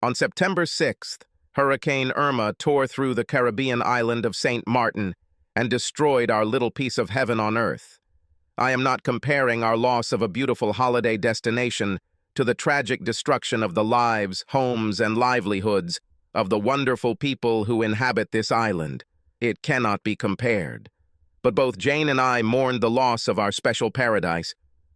On September 6th, Hurricane Irma tore through the Caribbean island of St. Martin and destroyed our little piece of heaven on earth. I am not comparing our loss of a beautiful holiday destination to the tragic destruction of the lives, homes, and livelihoods of the wonderful people who inhabit this island. It cannot be compared. But both Jane and I mourned the loss of our special paradise.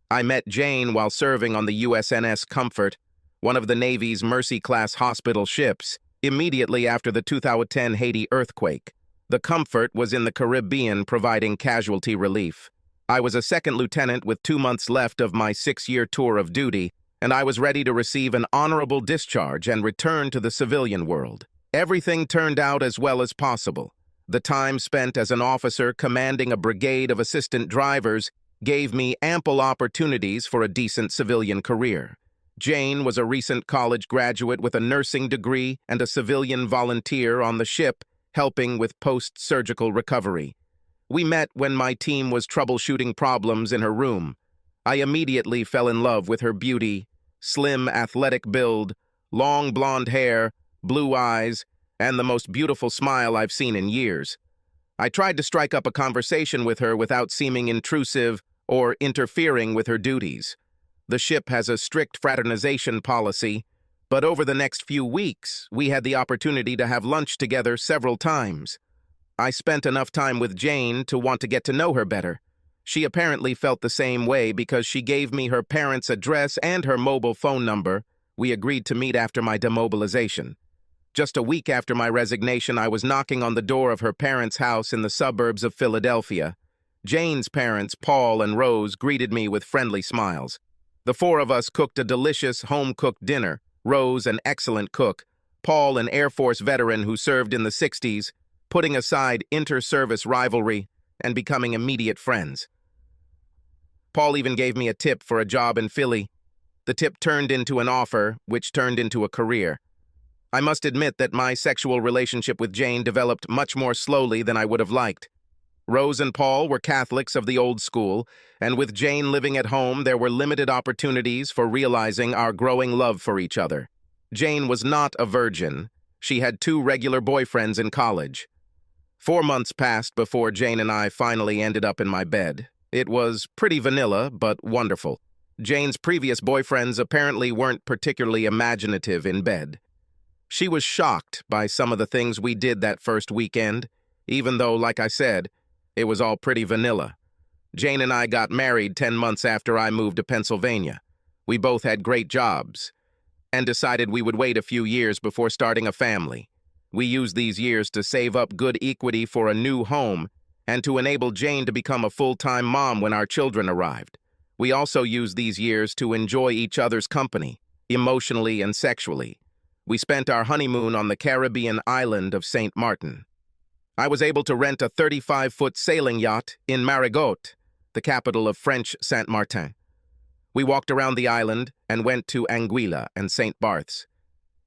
I met Jane while serving on the USNS Comfort, one of the Navy's Mercy-class hospital ships, immediately after the 2010 Haiti earthquake. The Comfort was in the Caribbean providing casualty relief. I was a second lieutenant with 2 months left of my 6-year tour of duty, and I was ready to receive an honorable discharge and return to the civilian world. Everything turned out as well as possible. The time spent as an officer commanding a brigade of assistant drivers gave me ample opportunities for a decent civilian career. Jane was a recent college graduate with a nursing degree and a civilian volunteer on the ship, helping with post-surgical recovery. We met when my team was troubleshooting problems in her room. I immediately fell in love with her beauty, slim, athletic build, long blonde hair, blue eyes, and the most beautiful smile I've seen in years. I tried to strike up a conversation with her without seeming intrusive or interfering with her duties. The ship has a strict fraternization policy, but over the next few weeks, we had the opportunity to have lunch together several times. I spent enough time with Jane to want to get to know her better. She apparently felt the same way because she gave me her parents' address and her mobile phone number. We agreed to meet after my demobilization. Just a week after my resignation, I was knocking on the door of her parents' house in the suburbs of Philadelphia. Jane's parents, Paul and Rose, greeted me with friendly smiles. The four of us cooked a delicious home-cooked dinner. Rose, an excellent cook, Paul, an Air Force veteran who served in the 60s, putting aside inter-service rivalry and becoming immediate friends. Paul even gave me a tip for a job in Philly. The tip turned into an offer, which turned into a career. I must admit that my sexual relationship with Jane developed much more slowly than I would have liked. Rose and Paul were Catholics of the old school, and with Jane living at home, there were limited opportunities for realizing our growing love for each other. Jane was not a virgin. She had 2 regular boyfriends in college. 4 months passed before Jane and I finally ended up in my bed. It was pretty vanilla, but wonderful. Jane's previous boyfriends apparently weren't particularly imaginative in bed. She was shocked by some of the things we did that first weekend, even though, like I said, it was all pretty vanilla. Jane and I got married 10 months after I moved to Pennsylvania. We both had great jobs and decided we would wait a few years before starting a family. We used these years to save up good equity for a new home and to enable Jane to become a full-time mom when our children arrived. We also used these years to enjoy each other's company, emotionally and sexually. We spent our honeymoon on the Caribbean island of St. Martin. I was able to rent a 35-foot sailing yacht in Marigot, the capital of French Saint Martin. We walked around the island and went to Anguilla and St. Barth's.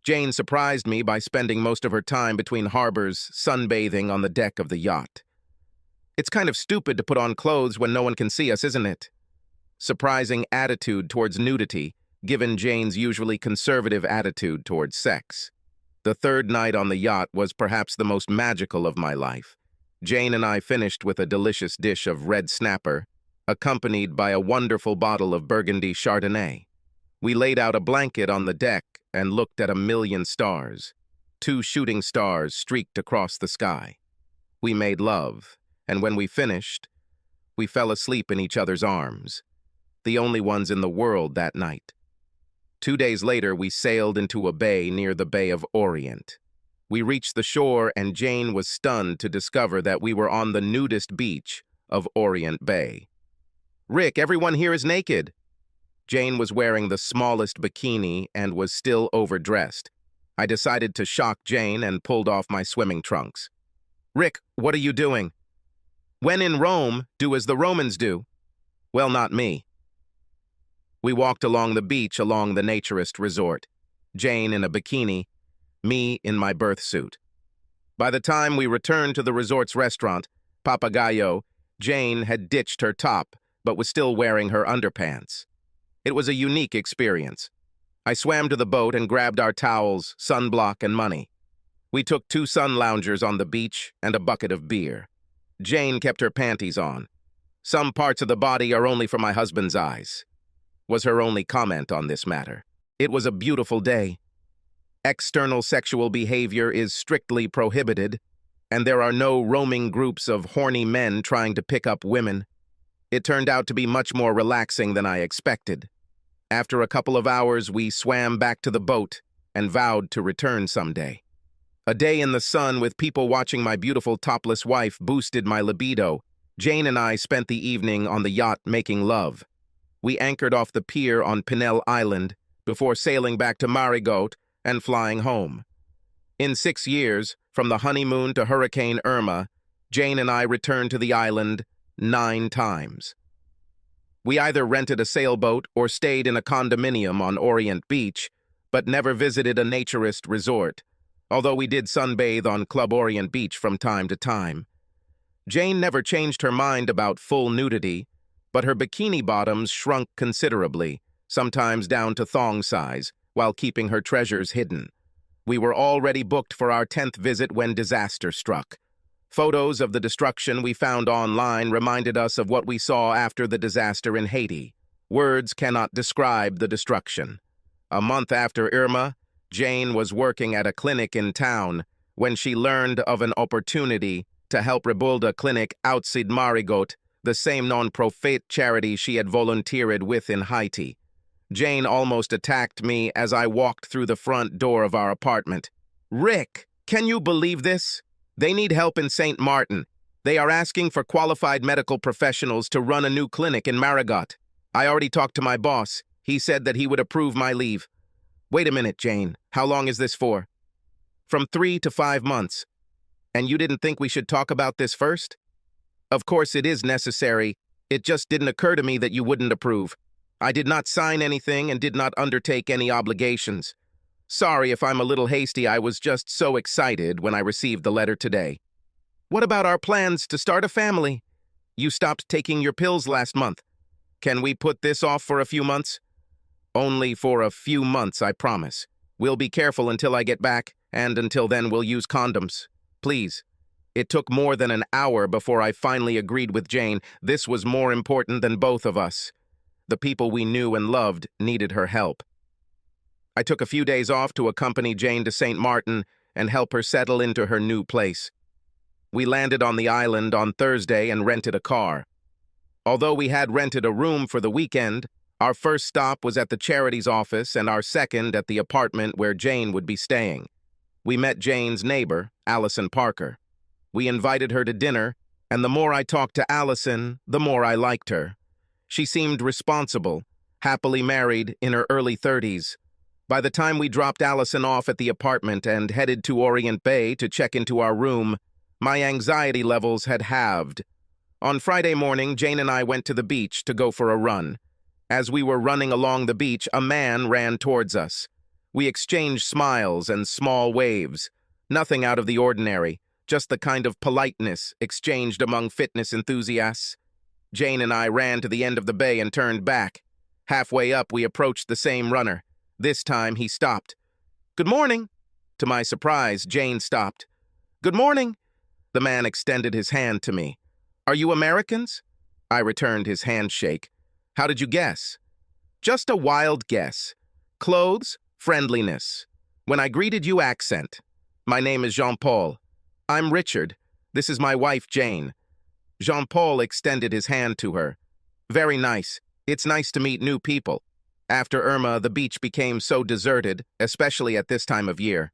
Jane surprised me by spending most of her time between harbors sunbathing on the deck of the yacht. It's kind of stupid to put on clothes when no one can see us, isn't it? Surprising attitude towards nudity, given Jane's usually conservative attitude towards sex. The third night on the yacht was perhaps the most magical of my life. Jane and I finished with a delicious dish of red snapper, accompanied by a wonderful bottle of Burgundy Chardonnay. We laid out a blanket on the deck and looked at 1,000,000 stars. 2 shooting stars streaked across the sky. We made love, and when we finished, we fell asleep in each other's arms, the only ones in the world that night. 2 days later, we sailed into a bay near the Bay of Orient. We reached the shore, and Jane was stunned to discover that we were on the nudist beach of Orient Bay. "Rick, everyone here is naked." Jane was wearing the smallest bikini and was still overdressed. I decided to shock Jane and pulled off my swimming trunks. "Rick, what are you doing?" "When in Rome, do as the Romans do." "Well, not me." We walked along the beach along the naturist resort, Jane in a bikini, me in my birth suit. By the time we returned to the resort's restaurant, Papagayo, Jane had ditched her top, but was still wearing her underpants. It was a unique experience. I swam to the boat and grabbed our towels, sunblock, and money. We took 2 sun loungers on the beach and a bucket of beer. Jane kept her panties on. "Some parts of the body are only for my husband's eyes," was her only comment on this matter. It was a beautiful day. External sexual behavior is strictly prohibited, and there are no roaming groups of horny men trying to pick up women. It turned out to be much more relaxing than I expected. After a couple of hours, we swam back to the boat and vowed to return someday. A day in the sun with people watching my beautiful topless wife boosted my libido. Jane and I spent the evening on the yacht making love. We anchored off the pier on Pinel Island before sailing back to Marigot and flying home. In 6 years, from the honeymoon to Hurricane Irma, Jane and I returned to the island 9 times. We either rented a sailboat or stayed in a condominium on Orient Beach, but never visited a naturist resort, although we did sunbathe on Club Orient Beach from time to time. Jane never changed her mind about full nudity, but her bikini bottoms shrunk considerably, sometimes down to thong size, while keeping her treasures hidden. We were already booked for our 10th visit when disaster struck. Photos of the destruction we found online reminded us of what we saw after the disaster in Haiti. Words cannot describe the destruction. A month after Irma, Jane was working at a clinic in town when she learned of an opportunity to help rebuild a clinic outside Marigot, the same non-profit charity she had volunteered with in Haiti. Jane almost attacked me as I walked through the front door of our apartment. "Rick, can you believe this? They need help in St. Martin. They are asking for qualified medical professionals to run a new clinic in Marigot. I already talked to my boss. He said that he would approve my leave." "Wait a minute, Jane. How long is this for?" "From 3 to 5 months. And you didn't think we should talk about this first?" "Of course it is necessary. It just didn't occur to me that you wouldn't approve. I did not sign anything and did not undertake any obligations. Sorry if I'm a little hasty. I was just so excited when I received the letter today." "What about our plans to start a family? You stopped taking your pills last month. Can we put this off for a few months?" "Only for a few months, I promise. We'll be careful until I get back, and until then we'll use condoms. Please." It took more than an hour before I finally agreed with Jane. This was more important than both of us. The people we knew and loved needed her help. I took a few days off to accompany Jane to St. Martin and help her settle into her new place. We landed on the island on Thursday and rented a car. Although we had rented a room for the weekend, our first stop was at the charity's office and our second at the apartment where Jane would be staying. We met Jane's neighbor, Allison Parker. We invited her to dinner, and the more I talked to Allison, the more I liked her. She seemed responsible, happily married in her early 30s. By the time we dropped Allison off at the apartment and headed to Orient Bay to check into our room, my anxiety levels had halved. On Friday morning, Jane and I went to the beach to go for a run. As we were running along the beach, a man ran towards us. We exchanged smiles and small waves. Nothing out of the ordinary, just the kind of politeness exchanged among fitness enthusiasts. Jane and I ran to the end of the bay and turned back. Halfway up, we approached the same runner. This time, he stopped. "Good morning." To my surprise, Jane stopped. "Good morning." The man extended his hand to me. "Are you Americans?" I returned his handshake. "How did you guess?" "Just a wild guess. Clothes, friendliness. When I greeted you, accent. My name is Jean-Paul. I'm Richard. This is my wife, Jane." Jean-Paul extended his hand to her. "Very nice. It's nice to meet new people." After Irma, the beach became so deserted, especially at this time of year.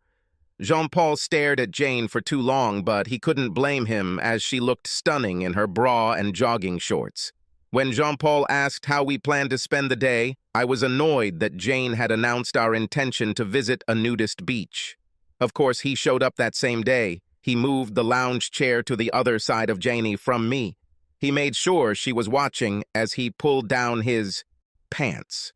Jean-Paul stared at Jane for too long, but he couldn't blame him as she looked stunning in her bra and jogging shorts. When Jean-Paul asked how we planned to spend the day, I was annoyed that Jane had announced our intention to visit a nudist beach. Of course, he showed up that same day. He moved the lounge chair to the other side of Janie from me. He made sure she was watching as he pulled down his pants.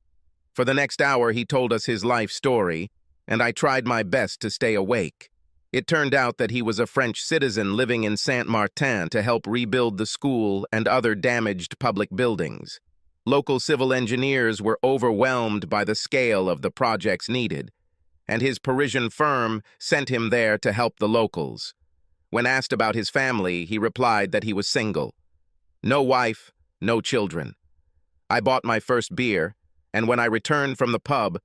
For the next hour, he told us his life story, and I tried my best to stay awake. It turned out that he was a French citizen living in Saint Martin to help rebuild the school and other damaged public buildings. Local civil engineers were overwhelmed by the scale of the projects needed, and his Parisian firm sent him there to help the locals. When asked about his family, he replied that he was single. No wife, no children. I bought my first beer, and when I returned from the pub,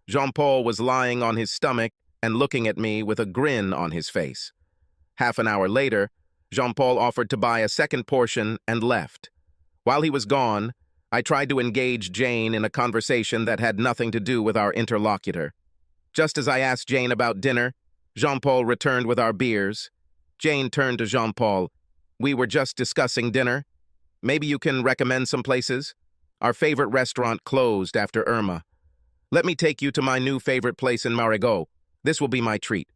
Jean-Paul was lying on his stomach and looking at me with a grin on his face. Half an hour later, Jean-Paul offered to buy a second portion and left. While he was gone, I tried to engage Jane in a conversation that had nothing to do with our interlocutor. Just as I asked Jane about dinner, Jean-Paul returned with our beers. Jane turned to Jean-Paul. "We were just discussing dinner. Maybe you can recommend some places? Our favorite restaurant closed after Irma. Let me take you to my new favorite place in Marigot. This will be my treat."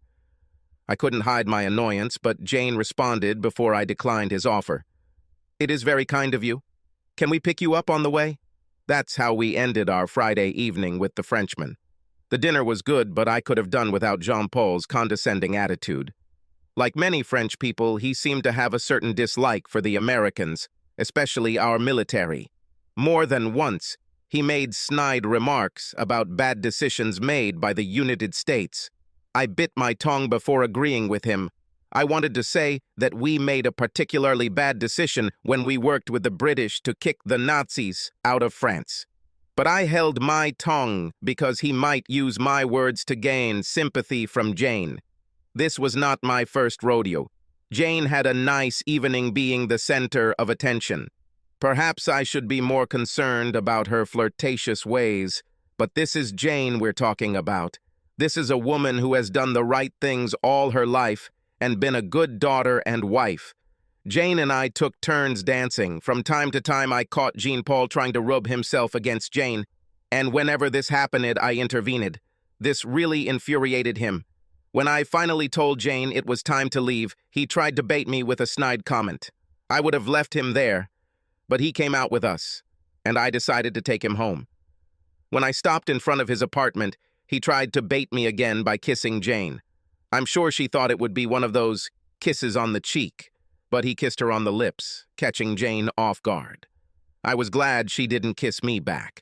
I couldn't hide my annoyance, but Jane responded before I declined his offer. "It is very kind of you. Can we pick you up on the way?" That's how we ended our Friday evening with the Frenchman. The dinner was good, but I could have done without Jean-Paul's condescending attitude. Like many French people, he seemed to have a certain dislike for the Americans, especially our military. More than once, he made snide remarks about bad decisions made by the United States. I bit my tongue before agreeing with him. I wanted to say that we made a particularly bad decision when we worked with the British to kick the Nazis out of France. But I held my tongue because he might use my words to gain sympathy from Jane. This was not my first rodeo. Jane had a nice evening being the center of attention. Perhaps I should be more concerned about her flirtatious ways, but this is Jane we're talking about. This is a woman who has done the right things all her life and been a good daughter and wife. Jane and I took turns dancing. From time to time, I caught Jean-Paul trying to rub himself against Jane, and whenever this happened, I intervened. This really infuriated him. When I finally told Jane it was time to leave, he tried to bait me with a snide comment. I would have left him there, but he came out with us, and I decided to take him home. When I stopped in front of his apartment, he tried to bait me again by kissing Jane. I'm sure she thought it would be one of those kisses on the cheek, but he kissed her on the lips, catching Jane off guard. I was glad she didn't kiss me back.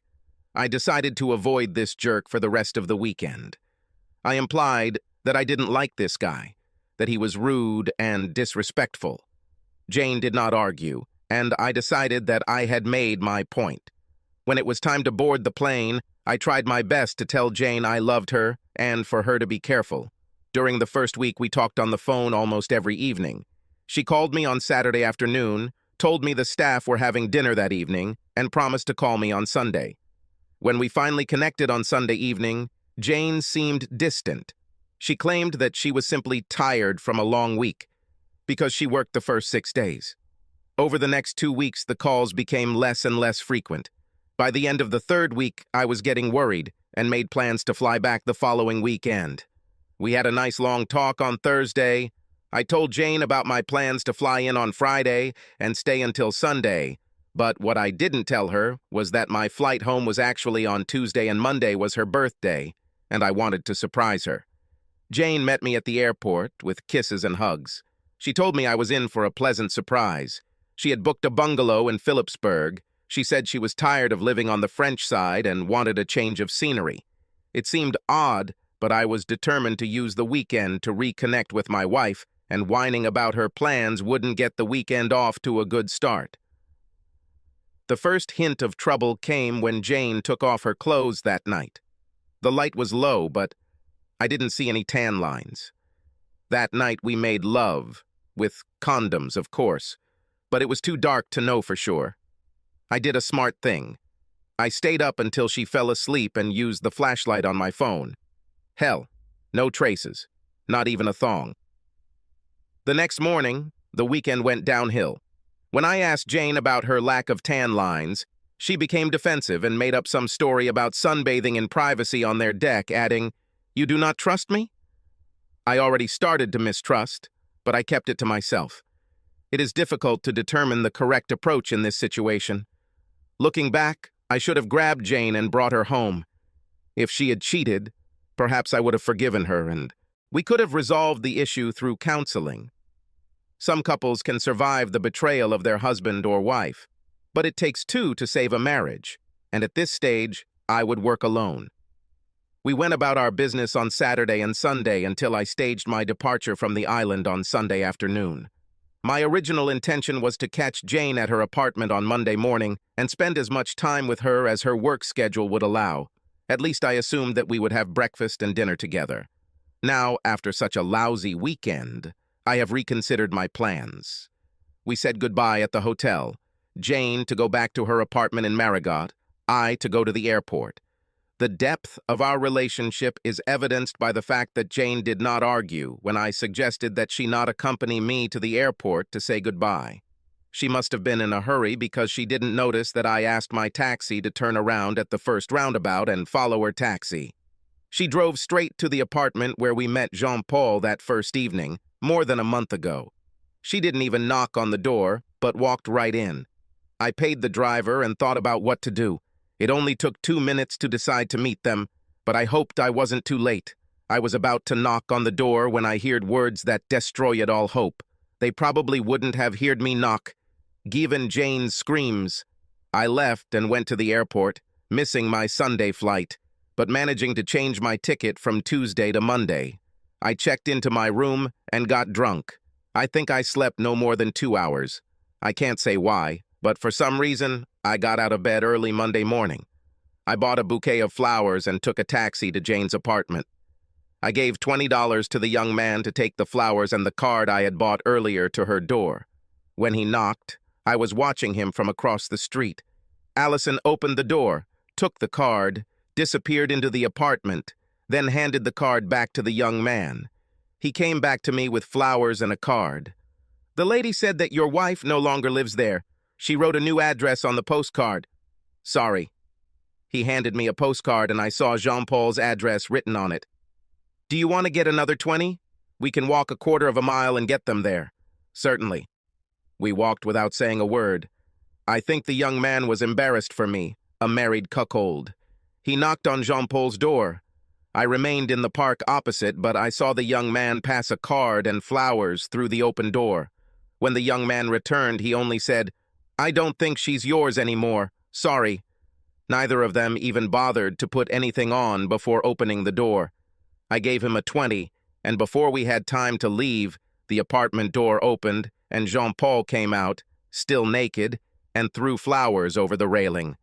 I decided to avoid this jerk for the rest of the weekend. I implied that I didn't like this guy, that he was rude and disrespectful. Jane did not argue, and I decided that I had made my point. When it was time to board the plane, I tried my best to tell Jane I loved her and for her to be careful. During the first week, we talked on the phone almost every evening. She called me on Saturday afternoon, told me the staff were having dinner that evening, and promised to call me on Sunday. When we finally connected on Sunday evening, Jane seemed distant. She claimed that she was simply tired from a long week because she worked the first 6 days. Over the next 2 weeks, the calls became less and less frequent. By the end of the third week, I was getting worried and made plans to fly back the following weekend. We had a nice long talk on Thursday. I told Jane about my plans to fly in on Friday and stay until Sunday, but what I didn't tell her was that my flight home was actually on Tuesday and Monday was her birthday, and I wanted to surprise her. Jane met me at the airport with kisses and hugs. She told me I was in for a pleasant surprise. She had booked a bungalow in Phillipsburg. She said she was tired of living on the French side and wanted a change of scenery. It seemed odd, but I was determined to use the weekend to reconnect with my wife, and whining about her plans wouldn't get the weekend off to a good start. The first hint of trouble came when Jane took off her clothes that night. The light was low, but I didn't see any tan lines. That night we made love, with condoms, of course, but it was too dark to know for sure. I did a smart thing. I stayed up until she fell asleep and used the flashlight on my phone. Hell, no traces, not even a thong. The next morning, the weekend went downhill. When I asked Jane about her lack of tan lines, she became defensive and made up some story about sunbathing in privacy on their deck, adding, "You do not trust me?" I already started to mistrust, but I kept it to myself. It is difficult to determine the correct approach in this situation. Looking back, I should have grabbed Jane and brought her home. If she had cheated, perhaps I would have forgiven her, and we could have resolved the issue through counseling. Some couples can survive the betrayal of their husband or wife, but it takes two to save a marriage, and at this stage, I would work alone. We went about our business on Saturday and Sunday until I staged my departure from the island on Sunday afternoon. My original intention was to catch Jane at her apartment on Monday morning and spend as much time with her as her work schedule would allow. At least I assumed that we would have breakfast and dinner together. Now, after such a lousy weekend, I have reconsidered my plans. We said goodbye at the hotel. Jane to go back to her apartment in Marigot, I to go to the airport. The depth of our relationship is evidenced by the fact that Jane did not argue when I suggested that she not accompany me to the airport to say goodbye. She must have been in a hurry because she didn't notice that I asked my taxi to turn around at the first roundabout and follow her taxi. She drove straight to the apartment where we met Jean-Paul that first evening, more than a month ago. She didn't even knock on the door, but walked right in. I paid the driver and thought about what to do. It only took 2 minutes to decide to meet them, but I hoped I wasn't too late. I was about to knock on the door when I heard words that destroyed all hope. They probably wouldn't have heard me knock. Given Jane's screams, I left and went to the airport, missing my Sunday flight, but managing to change my ticket from Tuesday to Monday. I checked into my room and got drunk. I think I slept no more than 2 hours. I can't say why, but for some reason, I got out of bed early Monday morning. I bought a bouquet of flowers and took a taxi to Jane's apartment. I gave $20 to the young man to take the flowers and the card I had bought earlier to her door. When he knocked, I was watching him from across the street. Allison opened the door, took the card, disappeared into the apartment, then handed the card back to the young man. He came back to me with flowers and a card. "The lady said that your wife no longer lives there. She wrote a new address on the postcard." "Sorry." He handed me a postcard and I saw Jean-Paul's address written on it. "Do you want to get another 20? We can walk a quarter of a mile and get them there." "Certainly." We walked without saying a word. I think the young man was embarrassed for me, a married cuckold. He knocked on Jean-Paul's door. I remained in the park opposite, but I saw the young man pass a card and flowers through the open door. When the young man returned, he only said, "I don't think she's yours anymore. Sorry." Neither of them even bothered to put anything on before opening the door. I gave him a 20, and before we had time to leave, the apartment door opened, and Jean-Paul came out, still naked, and threw flowers over the railing.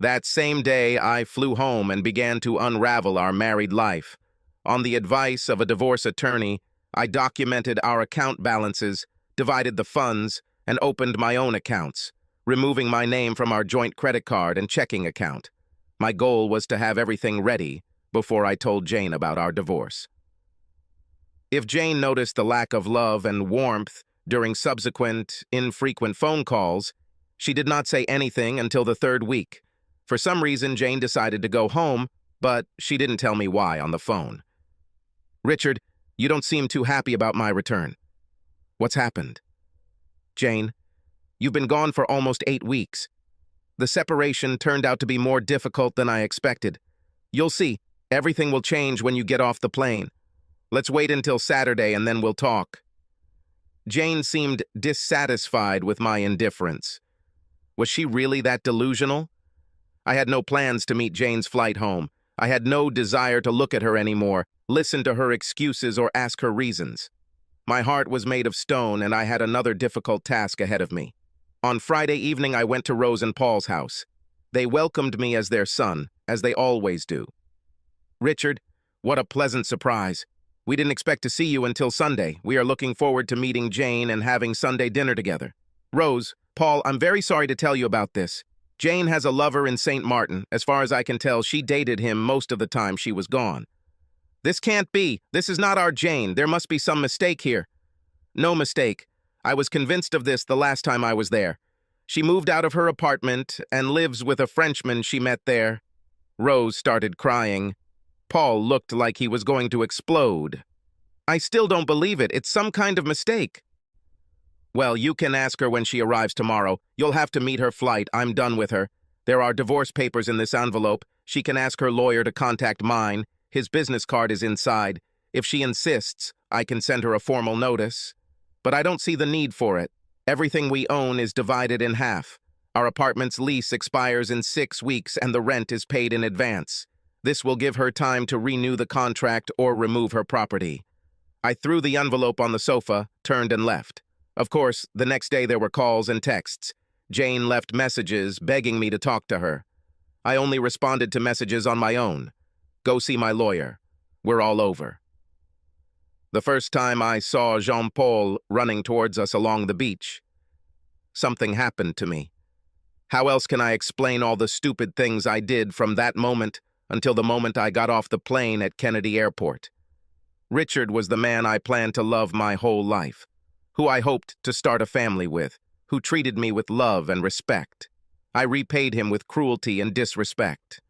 That same day, I flew home and began to unravel our married life. On the advice of a divorce attorney, I documented our account balances, divided the funds, and opened my own accounts, removing my name from our joint credit card and checking account. My goal was to have everything ready before I told Jane about our divorce. If Jane noticed the lack of love and warmth during subsequent, infrequent phone calls, she did not say anything until the 3rd week. For some reason, Jane decided to go home, but she didn't tell me why on the phone. "Richard, you don't seem too happy about my return. What's happened?" "Jane, you've been gone for almost 8 weeks. The separation turned out to be more difficult than I expected. You'll see, everything will change when you get off the plane. Let's wait until Saturday and then we'll talk." Jane seemed dissatisfied with my indifference. Was she really that delusional? I had no plans to meet Jane's flight home. I had no desire to look at her anymore, listen to her excuses, or ask her reasons. My heart was made of stone, and I had another difficult task ahead of me. On Friday evening, I went to Rose and Paul's house. They welcomed me as their son, as they always do. "Richard, what a pleasant surprise. We didn't expect to see you until Sunday. We are looking forward to meeting Jane and having Sunday dinner together. Rose, Paul, I'm very sorry to tell you about this. Jane has a lover in St. Martin. As far as I can tell, she dated him most of the time she was gone." "This can't be. This is not our Jane. There must be some mistake here." "No mistake. I was convinced of this the last time I was there. She moved out of her apartment and lives with a Frenchman she met there." Rose started crying. Paul looked like he was going to explode. "I still don't believe it. It's some kind of mistake." "Well, you can ask her when she arrives tomorrow. You'll have to meet her flight. I'm done with her. There are divorce papers in this envelope. She can ask her lawyer to contact mine. His business card is inside. If she insists, I can send her a formal notice. But I don't see the need for it. Everything we own is divided in half. Our apartment's lease expires in 6 weeks and the rent is paid in advance. This will give her time to renew the contract or remove her property. I threw the envelope on the sofa, turned and left. Of course, the next day there were calls and texts. Jane left messages begging me to talk to her. I only responded to messages on my own. Go see my lawyer. We're all over. The first time I saw Jean-Paul running towards us along the beach, something happened to me. How else can I explain all the stupid things I did from that moment until the moment I got off the plane at Kennedy Airport? Richard was the man I planned to love my whole life, who I hoped to start a family with, who treated me with love and respect. I repaid him with cruelty and disrespect.